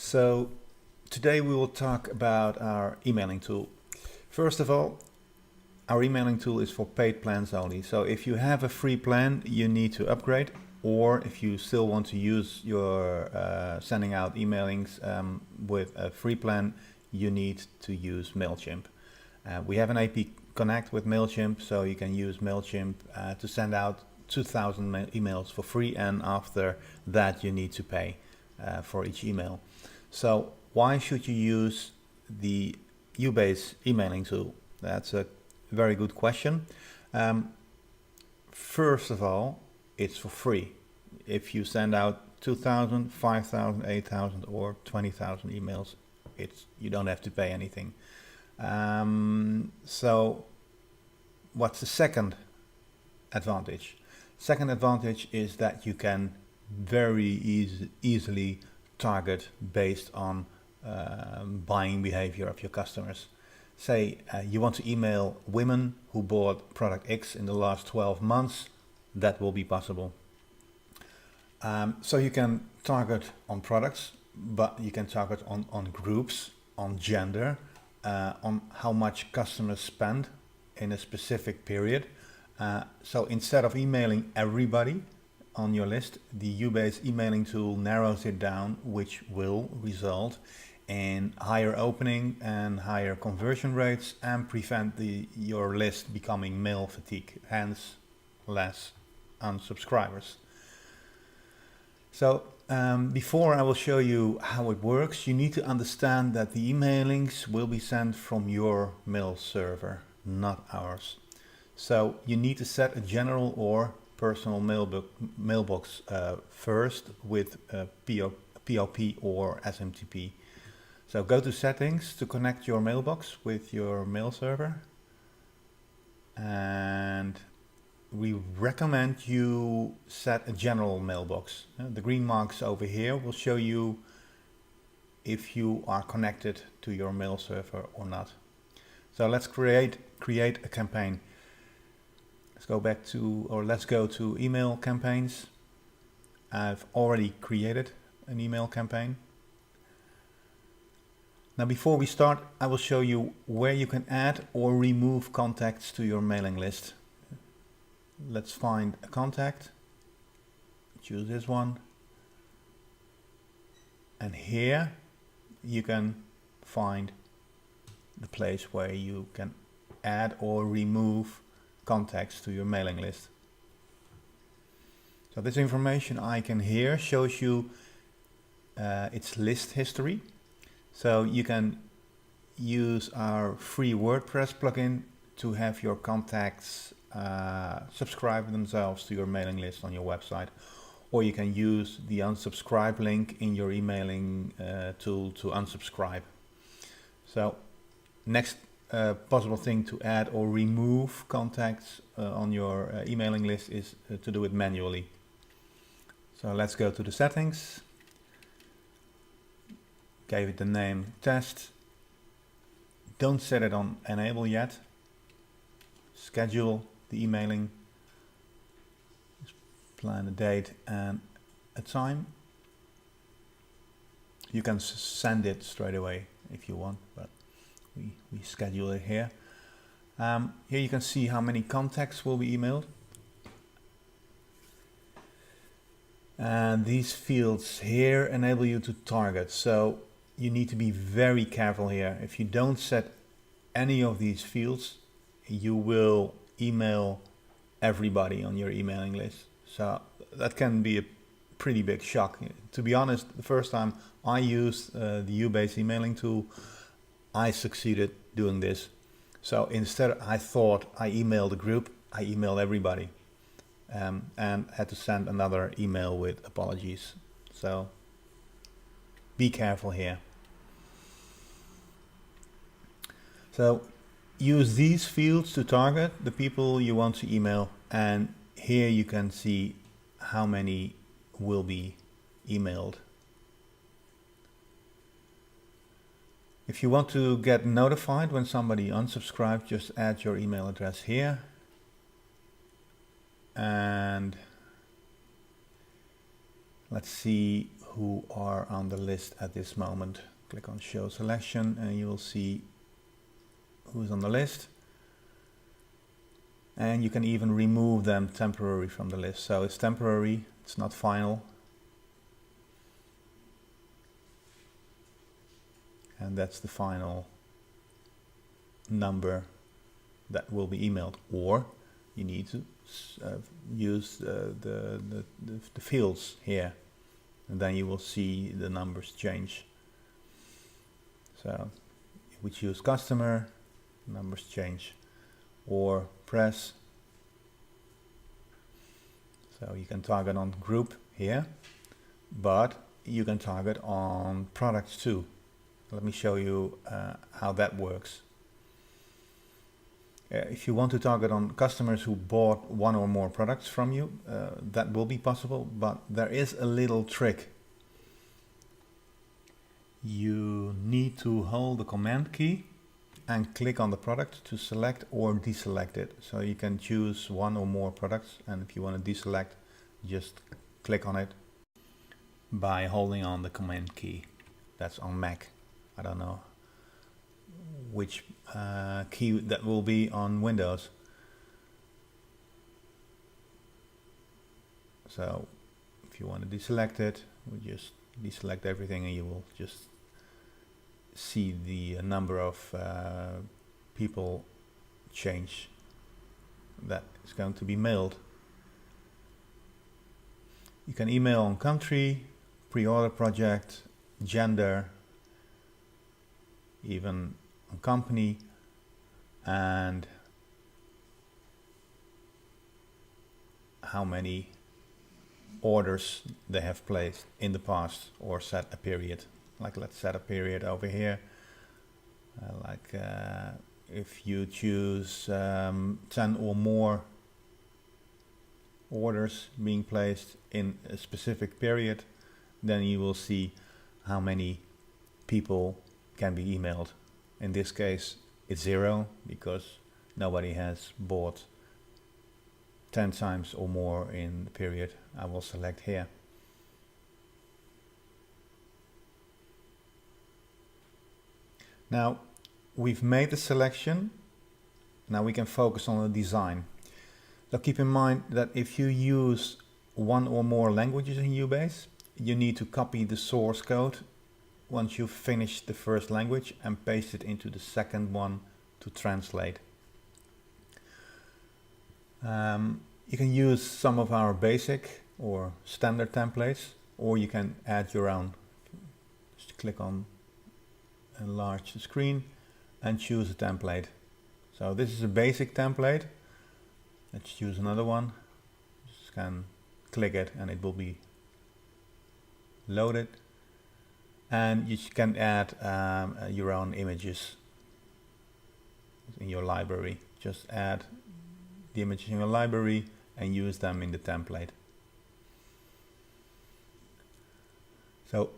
So today we will talk about our emailing tool. First of all, our emailing tool is for paid plans only. So if you have a free plan, you need to upgrade, or if you still want to use your sending out emailings with a free plan, you need to use MailChimp. We have an AP Connect with MailChimp, so you can use MailChimp to send out 2,000 emails for free, and after that you need to pay for each email. So why should you use the YouBaze emailing tool? That's a very good question. First of all, it's for free. If you send out 2,000, 5,000, 8,000 or 20,000 emails, you don't have to pay anything. So what's the second advantage? Second advantage is that you can very easily target based on buying behavior of your customers. Say you want to email women who bought product X in the last 12 months, that will be possible. So you can target on products, but you can target on groups, on gender, on how much customers spend in a specific period. So instead of emailing everybody on your list, the YouBaze emailing tool narrows it down, which will result in higher opening and higher conversion rates and prevent your list becoming mail fatigue, hence less unsubscribers. So before I will show you how it works, you need to understand that the emailings will be sent from your mail server, not ours. So you need to set a general or personal mailbox first with POP or SMTP. So go to settings to connect your mailbox with your mail server, and we recommend you set a general mailbox. The green marks over here will show you if you are connected to your mail server or not. So let's create a campaign. Let's go to email campaigns. I've already created an email campaign. Now before we start, I will show you where you can add or remove contacts to your mailing list. Let's find a contact, choose this one, and here you can find the place where you can add or remove contacts to your mailing list. So this information icon here shows you its list history. So you can use our free WordPress plugin to have your contacts subscribe themselves to your mailing list on your website, or you can use the unsubscribe link in your emailing tool to unsubscribe. So next possible thing to add or remove contacts on your emailing list is to do it manually. So let's go to the settings, gave it the name test, don't set it on enable yet, schedule the emailing, plan a date and a time. You can send it straight away if you want, but we schedule it here. Here you can see how many contacts will be emailed. And these fields here enable you to target. So you need to be very careful here. If you don't set any of these fields, you will email everybody on your emailing list. So that can be a pretty big shock. To be honest, the first time I used the YouBaze emailing tool, I succeeded doing this. So instead, I thought I emailed a group, I emailed everybody, and had to send another email with apologies. So be careful here. So use these fields to target the people you want to email, and here you can see how many will be emailed. If you want to get notified when somebody unsubscribes, just add your email address here, and let's see who are on the list at this moment. Click on show selection and you will see who's on the list. And you can even remove them temporarily from the list. So it's temporary, it's not final. And that's the final number that will be emailed. Or you need to use the fields here, and then you will see the numbers change. So if we choose customer, numbers change, or press. So you can target on group here, but you can target on products too. Let me show you how that works. If you want to target on customers who bought one or more products from you, that will be possible, but there is a little trick. You need to hold the command key and click on the product to select or deselect it. So you can choose one or more products, and if you want to deselect, just click on it by holding on the command key. That's on Mac. I don't know which key that will be on Windows. So if you want to deselect it, we just deselect everything and you will just see the number of people change that is going to be mailed. You can email on country, pre-order project, gender, even on company, and how many orders they have placed in the past, or set a period. Like let's set a period over here. If you choose 10 or more orders being placed in a specific period, then you will see how many people can be emailed. In this case it's 0 because nobody has bought 10 times or more in the period. I will select here. Now we've made the selection. Now we can focus on the design. So keep in mind that if you use one or more languages in YouBaze, you need to copy the source code once you've finished the first language and paste it into the second one to translate. You can use some of our basic or standard templates, or you can add your own. Just click on enlarge the screen and choose a template. So this is a basic template. Let's choose another one. Just can click it and it will be loaded. And you can add your own images in your library. Just add the images in your library and use them in the template. So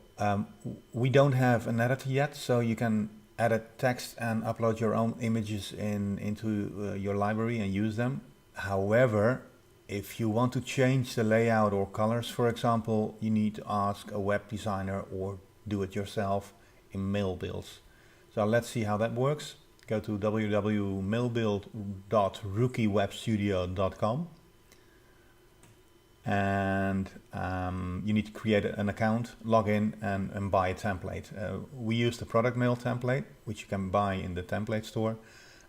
we don't have an editor yet, so you can edit text and upload your own images into your library and use them. However, if you want to change the layout or colors, for example, you need to ask a web designer or do it yourself in MailBuild. So let's see how that works. Go to www.mailbuild.rookiewebstudio.com and you need to create an account, log in and buy a template. We use the product mail template, which you can buy in the template store,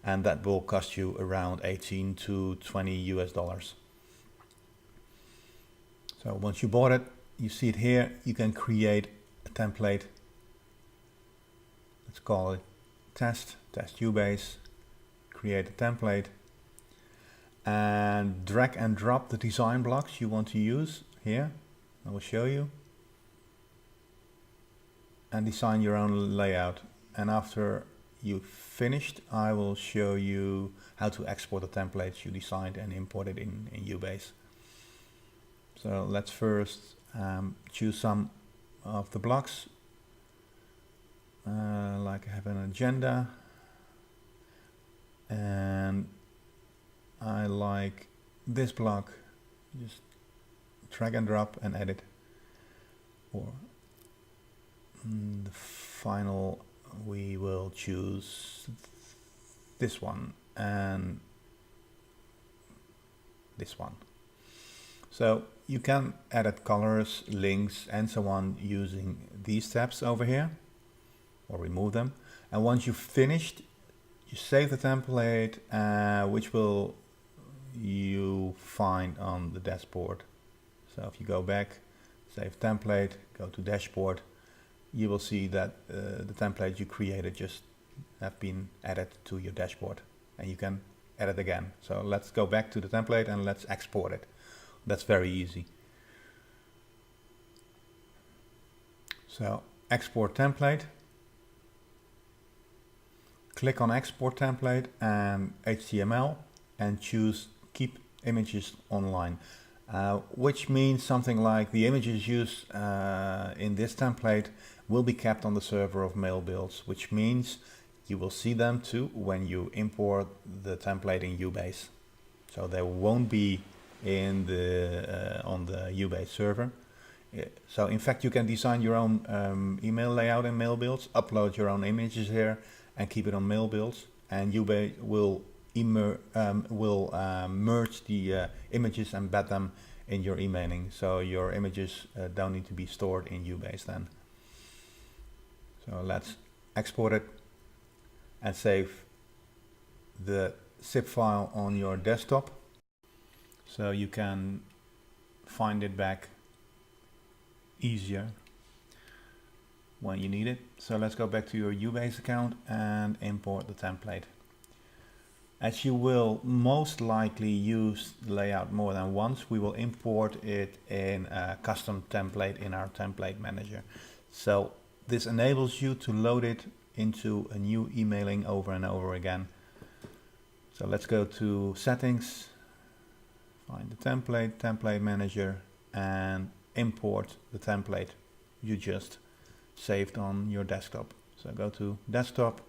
and that will cost you around 18 to 20 US dollars. So once you bought it, you see it here, you can create a template. Let's call it test YouBaze, create a template, and drag and drop the design blocks you want to use here. I will show you, and design your own layout. And after you've finished, I will show you how to export the templates you designed and import it in YouBaze. So let's first choose some of the blocks. Like I have an agenda, and I like this block. Just drag and drop and edit, or The final, we will choose this one and this one. So you can edit colors, links and so on using these tabs over here, or remove them. And once you've finished, you save the template, which will you find on the dashboard. So if you go back, save template, go to dashboard, you will see that the template you created just have been added to your dashboard, and you can edit again. So let's go back to the template and let's export it. That's very easy. So export template, click on export template and HTML and choose keep images online, which means something like the images used in this template will be kept on the server of MailBuilds, which means you will see them too when you import the template in YouBaze. So they won't be in the on the YouBaze server. So in fact you can design your own email layout in MailBuilds, upload your own images here and keep it on MailBuilds, and YouBaze will merge the images and embed them in your emailing, so your images don't need to be stored in YouBaze then. So let's export it and save the zip file on your desktop, so you can find it back easier when you need it. So let's go back to your YouBaze account and import the template. As you will most likely use the layout more than once, we will import it in a custom template in our template manager. So this enables you to load it into a new emailing over and over again. So let's go to settings, find the template manager, and import the template you just saved on your desktop. So go to desktop,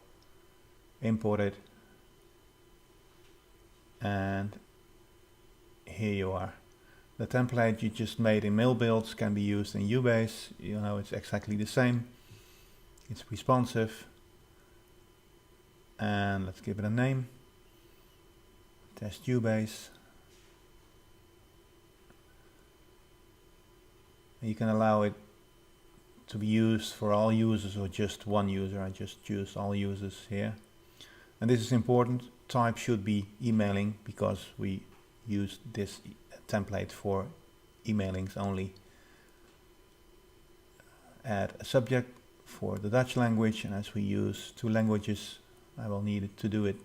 import it, and here you are. The template you just made in MailBuilds can be used in YouBaze. You know, it's exactly the same. It's responsive, and let's give it a name. Test YouBaze. You can allow it to be used for all users or just one user. I just choose all users here. And this is important. Type should be emailing because we use this template for emailings only. Add a subject for the Dutch language, and as we use two languages, I will need it to do it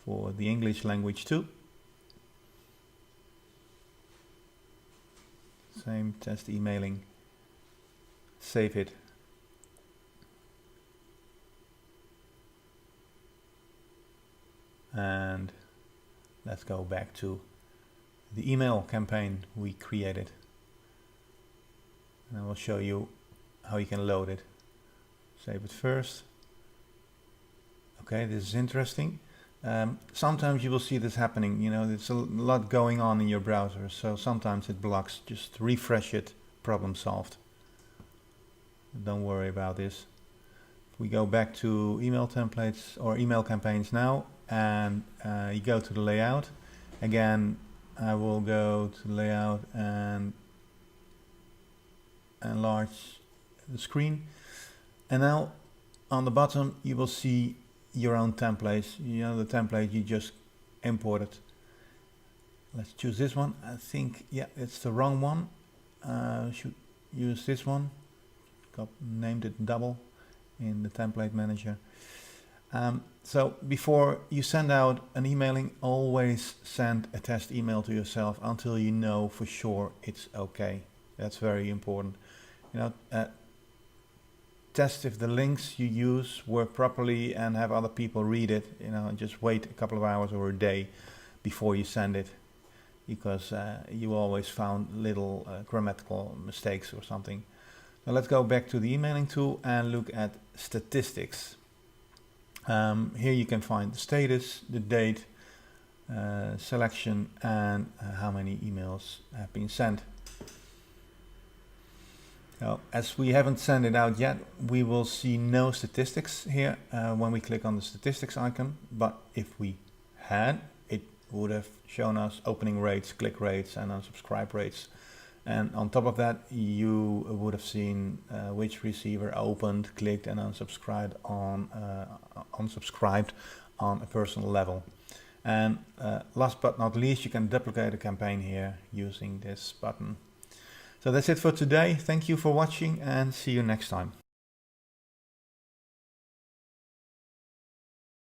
for the English language too. Same, test emailing, save it. And let's go back to the email campaign we created. And I will show you how you can load it. Save it first. Okay, this is interesting. Sometimes you will see this happening, you know, there's a lot going on in your browser, so sometimes it blocks. Just refresh it, problem solved. Don't worry about this. If we go back to email templates or email campaigns now, and you go to the layout, again I will go to layout and enlarge the screen, and now on the bottom you will see your own templates, you know, the template you just imported. Let's choose this one. I think, yeah, it's the wrong one. Should use this one. Named it double in the template manager. So before you send out an emailing, always send a test email to yourself until you know for sure it's okay. That's very important. You know, test if the links you use work properly and have other people read it. You know, and just wait a couple of hours or a day before you send it, because you always found little grammatical mistakes or something. Now let's go back to the emailing tool and look at statistics. Here you can find the status, the date, selection, and how many emails have been sent. Now, as we haven't sent it out yet, we will see no statistics here when we click on the statistics icon, but if we had, it would have shown us opening rates, click rates, and unsubscribe rates. And on top of that, you would have seen which receiver opened, clicked, and unsubscribed on a personal level. And last but not least, you can duplicate a campaign here using this button. So that's it for today. Thank you for watching and see you next time.